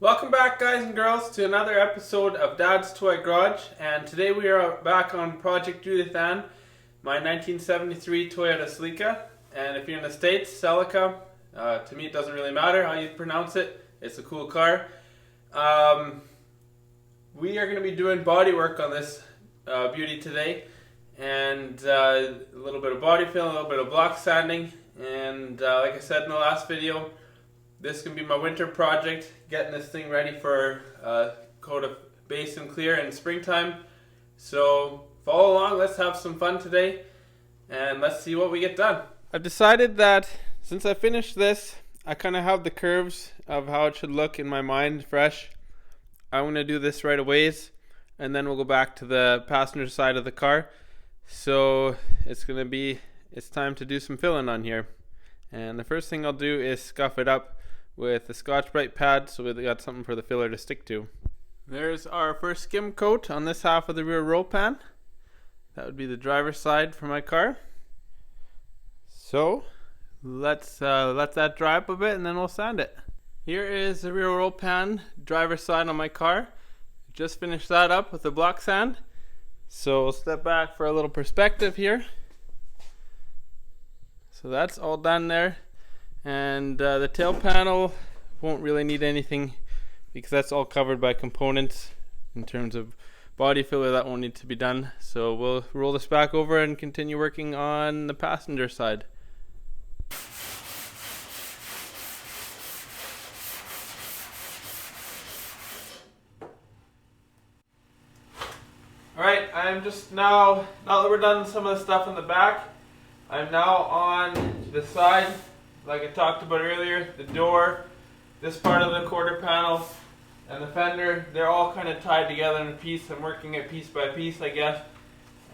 Welcome back, guys and girls, to another episode of Dad's Toy Garage, and today we are back on Project Judithann, my 1973 Toyota Celica. And if you're in the States, Celica, to me it doesn't really matter how you pronounce it, it's a cool car. We are going to be doing body work on this beauty today, and a little bit of body fill, a little bit of block sanding, and like I said in the last video, this can be my winter project, getting this thing ready for coat of base and clear in springtime. So follow along, let's have some fun today, and let's see what we get done. I've decided that since I finished this, I kind of have the curves of how it should look in my mind fresh. I'm going to do this right away, and then we'll go back to the passenger side of the car. So it's time to do some filling on here. And the first thing I'll do is scuff it up with the Scotch-Brite pad so we got something for the filler to stick to. There's our first skim coat on this half of the rear roll pan. That would be the driver's side for my car. So let's let that dry up a bit and then we'll sand it. Here is the rear roll pan driver's side on my car. Just finished that up with the block sand. So we'll step back for a little perspective here. So that's all done there. And the tail panel won't really need anything because that's all covered by components. In terms of body filler, that won't need to be done. So we'll roll this back over and continue working on the passenger side. Alright, I'm just now that we're done some of the stuff in the back, I'm now on the side, like I talked about earlier, the door, this part of the quarter panel, and the fender. They're all kind of tied together in a piece. I'm working it piece by piece, I guess.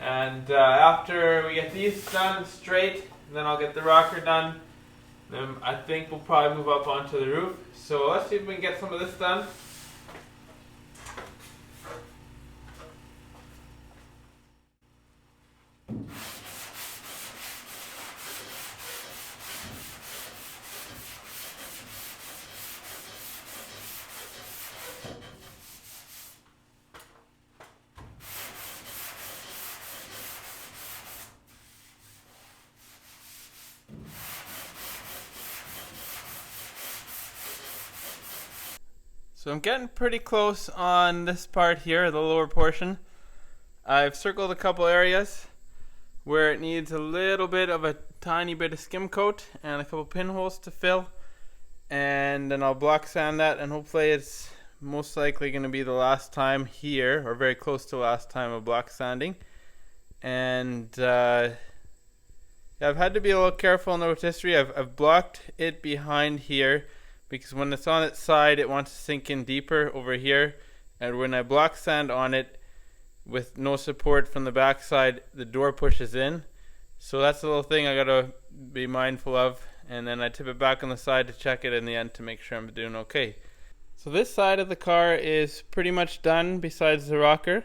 And after we get these done straight, then I'll get the rocker done. Then I think we'll probably move up onto the roof. So let's see if we can get some of this done. So I'm getting pretty close on this part here, the lower portion. I've circled a couple areas where it needs a little bit of a tiny bit of skim coat and a couple pinholes to fill. And then I'll block sand that, and hopefully it's most likely going to be the last time here, or very close to the last time of block sanding. And I've had to be a little careful in the rotisserie. I've blocked it behind here, because when it's on its side it wants to sink in deeper over here, and when I block sand on it with no support from the back side, the door pushes in. So that's a little thing I gotta be mindful of, and then I tip it back on the side to check it in the end to make sure I'm doing okay. So this side of the car is pretty much done besides the rocker,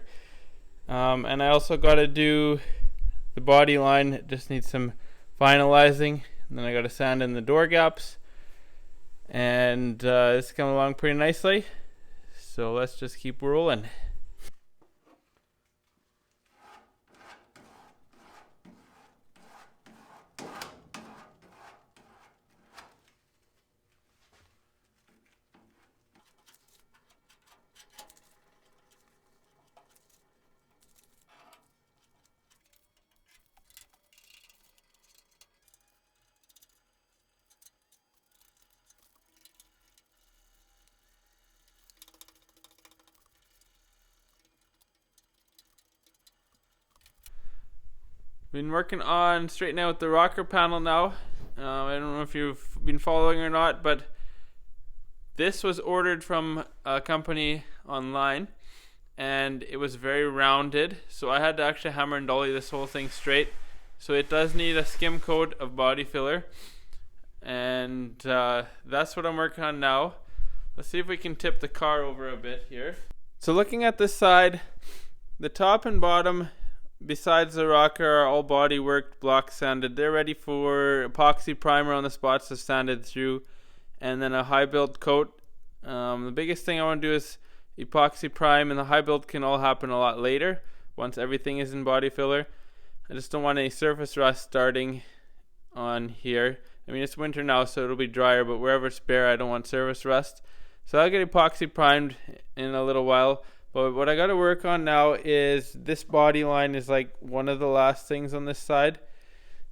and I also got to do the body line. It just needs some finalizing, and then I got to sand in the door gaps. And it's coming along pretty nicely, so let's just keep rolling. Been working on straightening out the rocker panel now. I don't know if you've been following or not, but this was ordered from a company online, and it was very rounded, so I had to actually hammer and dolly this whole thing straight. So it does need a skim coat of body filler, and that's what I'm working on now. Let's see if we can tip the car over a bit here. So looking at this side, the top and bottom besides the rocker are all body worked, block sanded. They're ready for epoxy primer on the spots that's sanded through, and then a high build coat The biggest thing I want to do is epoxy prime, and the high build can all happen a lot later once everything is in body filler. I just don't want any surface rust starting on here. I mean, it's winter now, so it'll be drier, but wherever it's bare, I don't want surface rust. So I'll get epoxy primed in a little while. But what I got to work on now is this body line is like one of the last things on this side.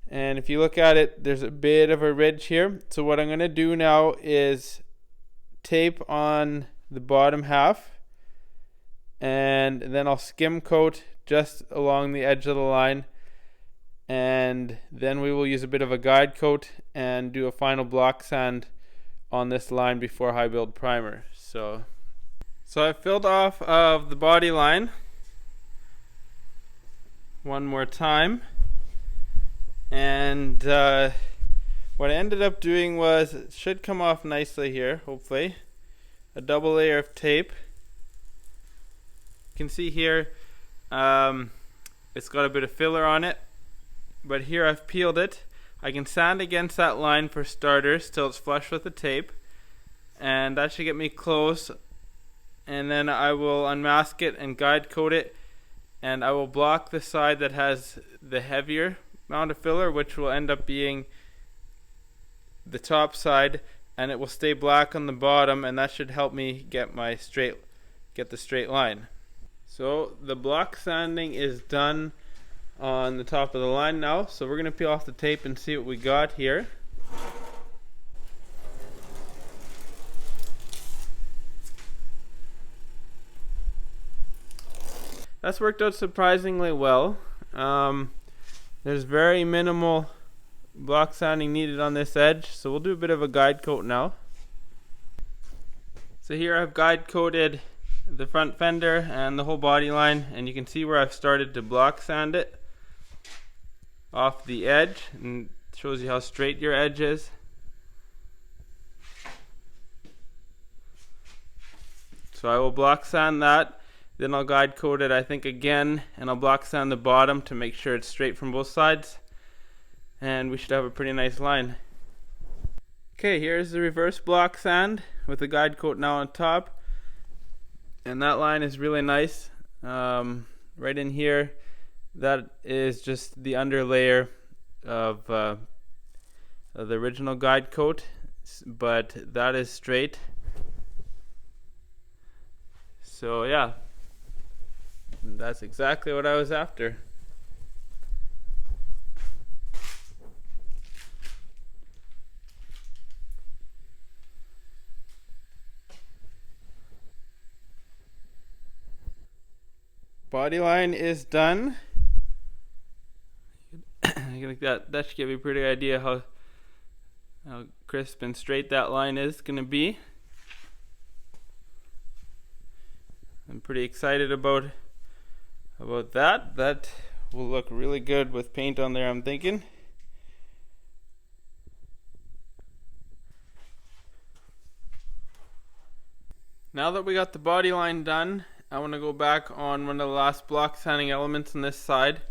And if you look at it, there's a bit of a ridge here. So what I'm going to do now is tape on the bottom half, and then I'll skim coat just along the edge of the line, and then we will use a bit of a guide coat and do a final block sand on this line before high build primer. So I filled off of the body line one more time, and what I ended up doing was, it should come off nicely here, hopefully, a double layer of tape. You can see here it's got a bit of filler on it, but here I've peeled it. I can sand against that line for starters till it's flush with the tape, and that should get me close. And then I will unmask it and guide coat it, and I will block the side that has the heavier amount of filler, which will end up being the top side, and it will stay black on the bottom, and that should help me get the straight line. So the block sanding is done on the top of the line now, so we're going to peel off the tape and see what we got here. That's worked out surprisingly well. There's very minimal block sanding needed on this edge, so we'll do a bit of a guide coat now. So here I've guide coated the front fender and the whole body line, and you can see where I've started to block sand it off the edge, and it shows you how straight your edge is. So I will block sand that. Then I'll guide coat it, I think, again, and I'll block sand the bottom to make sure it's straight from both sides, and we should have a pretty nice line. Okay, here's the reverse block sand with the guide coat now on top, and that line is really nice. Right in here, that is just the under layer of the original guide coat, but that is straight. So yeah, that's exactly what I was after. Body line is done. I think that should give you a pretty idea how crisp and straight that line is going to be. I'm pretty excited about that. That will look really good with paint on there, I'm thinking. Now that we got the body line done, I want to go back on one of the last block sanding elements on this side,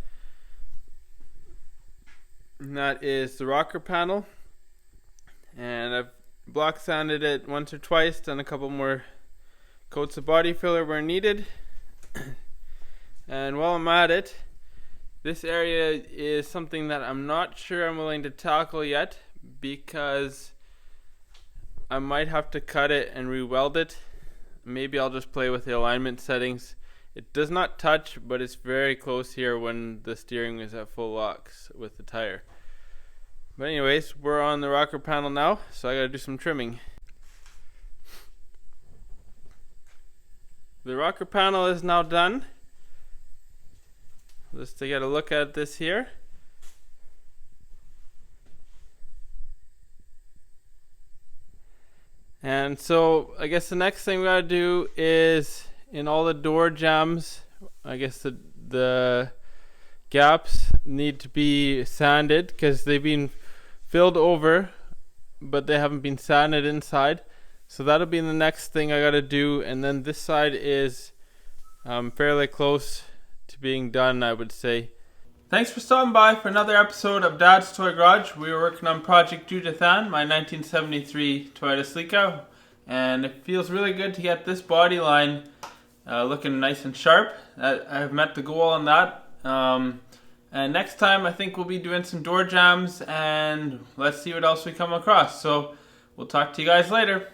and that is the rocker panel. And I've block sanded it once or twice, done a couple more coats of body filler where needed. And while I'm at it, this area is something that I'm not sure I'm willing to tackle yet, because I might have to cut it and re-weld it. Maybe I'll just play with the alignment settings. It does not touch, but it's very close here when the steering is at full locks with the tire. But anyways, we're on the rocker panel now, so I gotta do some trimming. The rocker panel is now done. Just to get a look at this here. And so I guess the next thing we gotta do is, in all the door jambs, I guess the gaps need to be sanded because they've been filled over, but they haven't been sanded inside. So that'll be the next thing I gotta do, and then this side is fairly close to being done, I would say. Thanks for stopping by for another episode of Dad's Toy Garage. We were working on Project Judithann, my 1973 Toyota Celica. and it feels really good to get this body line looking nice and sharp. I've met the goal on that. And next time I think we'll be doing some door jambs, and let's see what else we come across. So we'll talk to you guys later.